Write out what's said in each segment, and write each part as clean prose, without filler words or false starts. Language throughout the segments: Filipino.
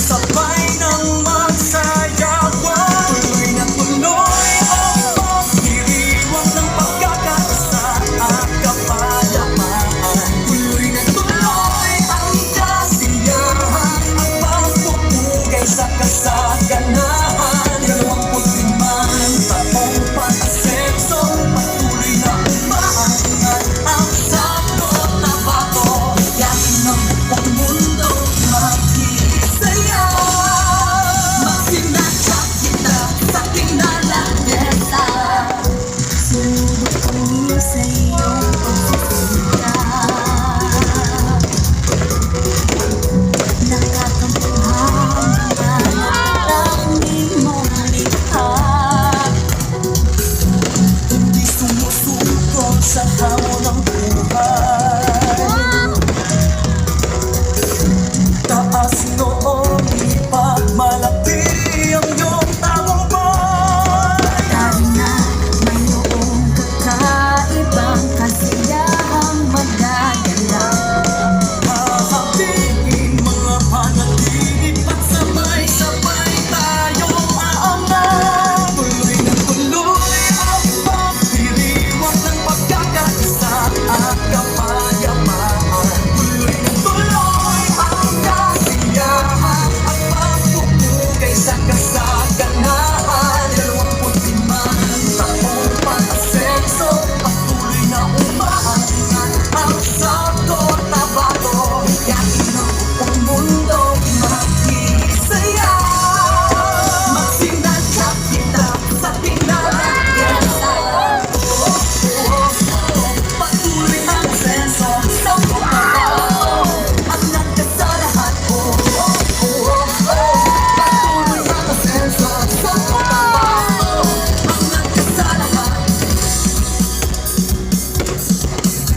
sabay ng magsayawan. Tuloy na tuloy ang pagdiriwang ng pagkakaisa at kapayapaan. Tuloy na tuloy ang kasiyahan at pagpupugay sa kasaganahan. 25 taong pag-asenso, patuloy na umaangat ang sakot na bato. Yakin ng buong mundo makikisaya. Magsinadya kita sa kinalagesa. Sumunod ko sa iyong pagsisilya. Nakakampuhan ang marami mong likha. Hindi sumusuko sa hamon ng buhay. Taas noong ipagmalaki ang iyong tagumpay. Dahil na mayroong kakaibang kasiyahang magdadala. Hahatiin mga panaginip at sabay-sabay tayong aangat. Tuloy na tuloy ang pagdiriwang ng pagkakaisa at kapayapaan. Tuloy na tuloy ang kasiyahan at pagpupugay sa kasaganahan. 25 taong pag-asenso, patuloy na umaangat ang sakot na bato. Yakin ng buong mundo makikisaya. Magsinadya kita sa tinalagesa. Patuloy ang asenso sa pagbabago. Angat ka sa lahat. Patuloy ang asenso sa pagbabago. Angat ka sa lahat.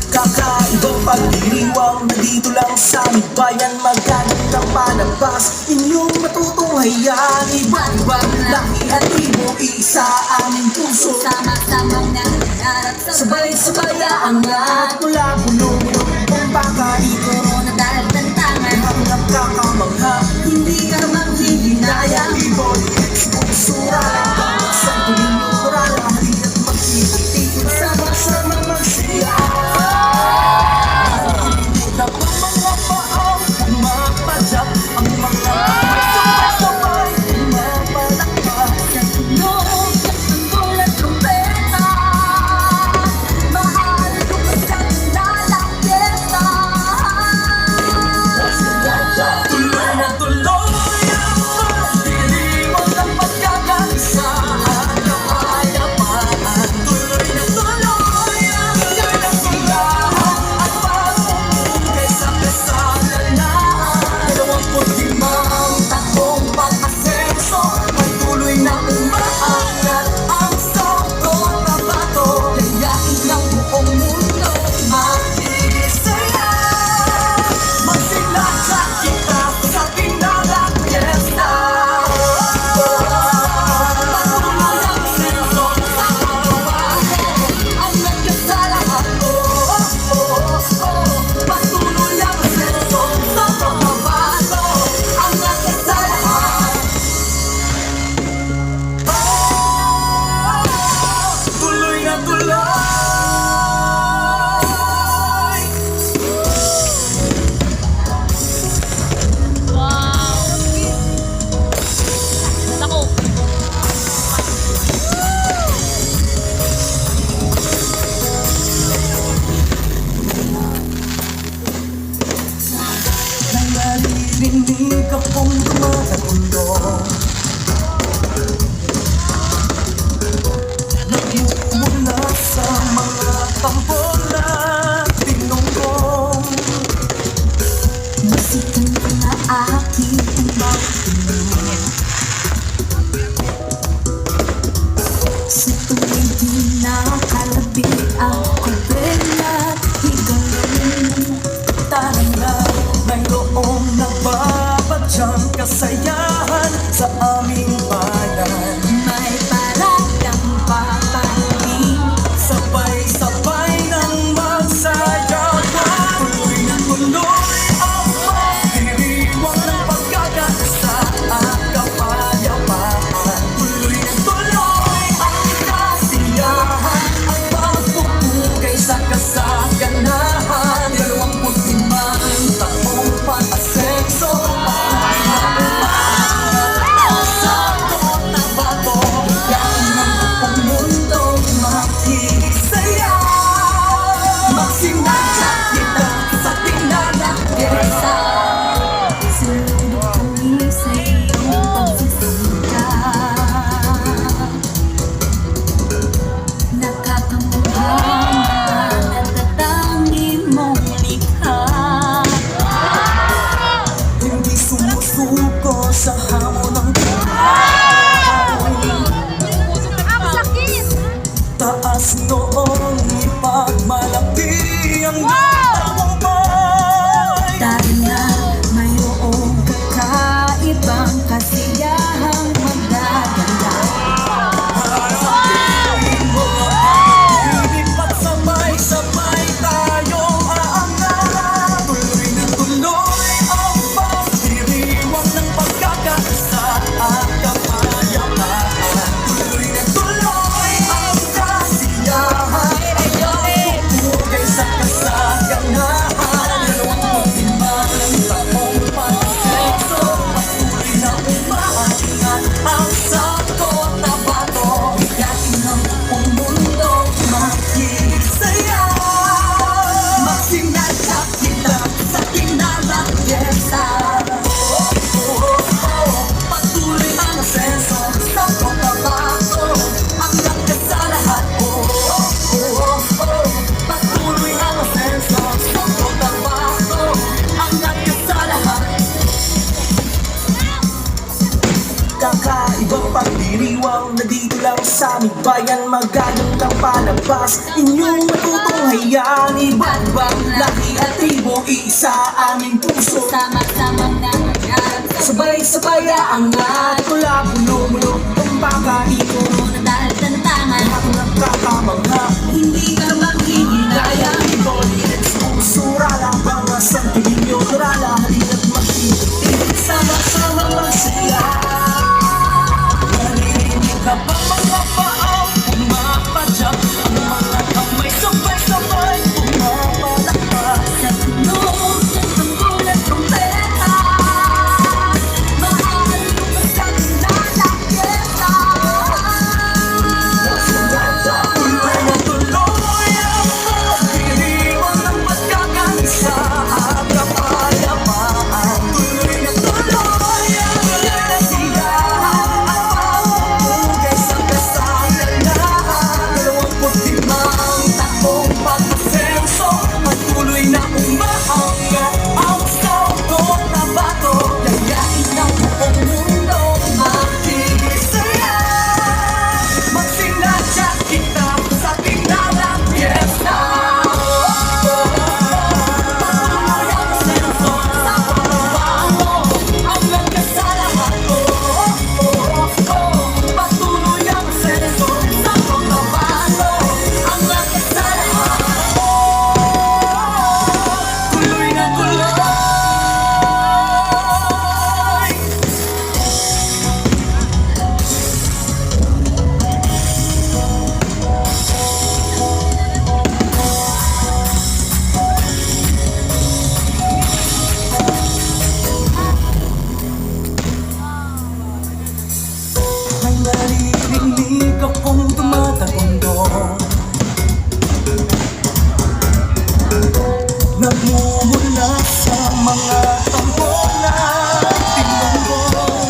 Kakaibang pagdiriwang na dito lang sa aming bayan. Magaling ng palabas, inyong matutunghayan. Iba't ibang lahi at tribo, isa aming puso. Sama-samang nangarap Sabay-sabay aangat mula bulong ang bakaiko. na talatantangan. Hanggang kakamangha, Hindi ka manghihinaya. ibon, sponsura. Sa tuwing oral, halina't magtititig. Sama-sama magsiya. Na pa mga paang pumapadyak, ang mga sabay-sabay pumapalakpak. Sa tunog ng bulat trumpeta, mahal ko pa sa kinalagesa. Tuloy na tuloy ang pagdiriwang ng pagkakaisa at kapayapaan. Tuloy na tuloy ang kasiyahan at pagpupugay sa kasaganahan. 25 taong pag-asenso, patuloy na umaangat ang sakot na bato. Yayain ng buong mundo makikisaya. Magsinadya kita sa kinalagesa. Patuloy ang senso sa pagbabago. Angat ka sa lahat. Patuloy ang senso sa pagbabago. Angat ka sa lahat. Tuloy na tuloy. Ako. Nang naririnig akong dumadagulo, nagmumula sa mga tambon na tinunggong. Masikan na aking umakinig. Sa tuwing di nakalabi ang kubena, higayon. Tara na, mayroong nagbabadyang kasayahan sa aming bayan. May paragang papahin. Sabay-sabay ng magsayawan. Tuloy na tuloy ang pagdiriwang ng pagkakaisa sa hamon ng buhay. Ang sakit! Taas noong ipagmalaki ang tagumpay. Dahil na mayroong kakaibang kasiyahang magdadala. At sabay-sabay tayong aangat. Tuloy na tuloy ang pagdiriwang ng pagkakaisa at kapayapaan. Tuloy na tuloy ang kasiyahan. Pupugay sa kasaganahan. 25 taong pagsekso. Patuloy na umaangat ang sakot na bato. Yakin ang buong mundo makikisaya. Magsinadya kita sa kinarang pyesta. Patuloy ang asenso sa pagbabago. Hanggang ka sa lahat. Patuloy ang asenso sa pagbabago. Hanggang ka sa lahat. Kakaibang pagdiriwang na dito lang sa aming bayan. Magagandang palabas, inyong matutunghayan. Iba't ibang lahi at tribo, isa aming puso. Sama-samang nangangarap sa Sabay-sabay aangat, mula pulo-mulo ang pakain. puro na dahil tantangan. Lahat nagkakamangha, Hindi ka kaya maghihintaya. ibonin sumusura lang mga santilyo. Turala, halina't magtitig, sama-sama magsaya. Narinig ka ba mga paang pumapadyak? Ang mga kamay sabay-sabay pumapalakpak. Sa tunog ng tambulan trompeta, maaaring sa kinalang pyesta. Tuloy na tuloy ang pagdiriwang ng pagkakaisa at kapayapaan. Tuloy na tuloy ang kasiyahan at pagpupugay sa kasaganahan. 25 taong pag-asenso, patuloy na umaangat ang sakot na bato. Yayain ang buong mundo makikisaya. Magsinadya kita sa tinarang pyesta. Patuloy ang asenso sa pagbabago. Hanggang ka sa lahat. Patuloy ang asenso sa pagbabago. Hanggang ka sa lahat. Tuloy na tuloy. May naririnig akong tumatagundong. Nagmumula sa mga tambon na tinunggong.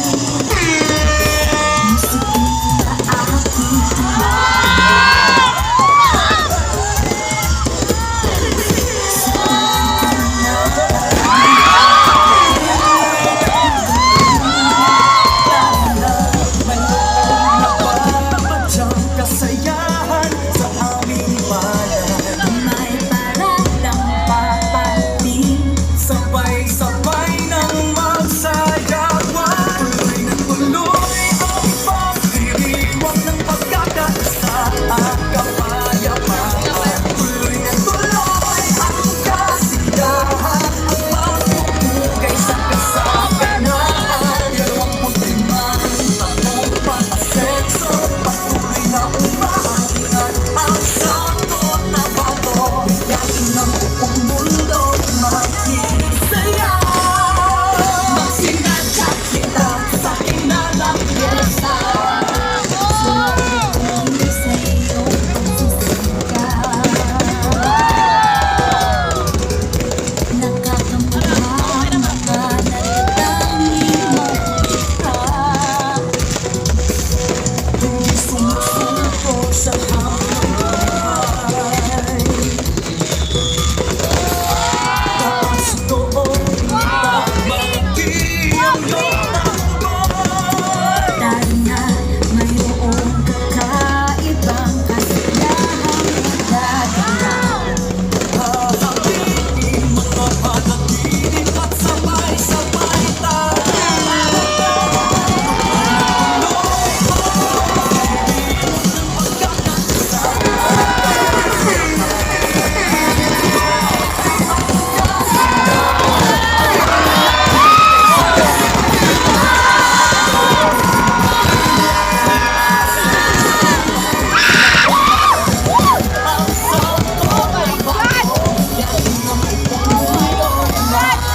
Mayroong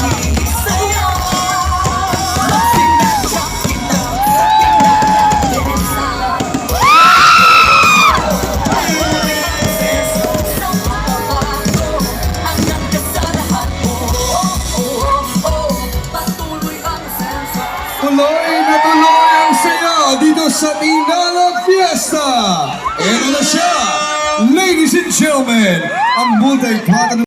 nakikinig sa'yo. Sinadya kita, tingnan sa Tuloy na tuloy ang saya dito sa Tinala Fiesta. Ito na siya, ladies and gentlemen, ang multi-platinum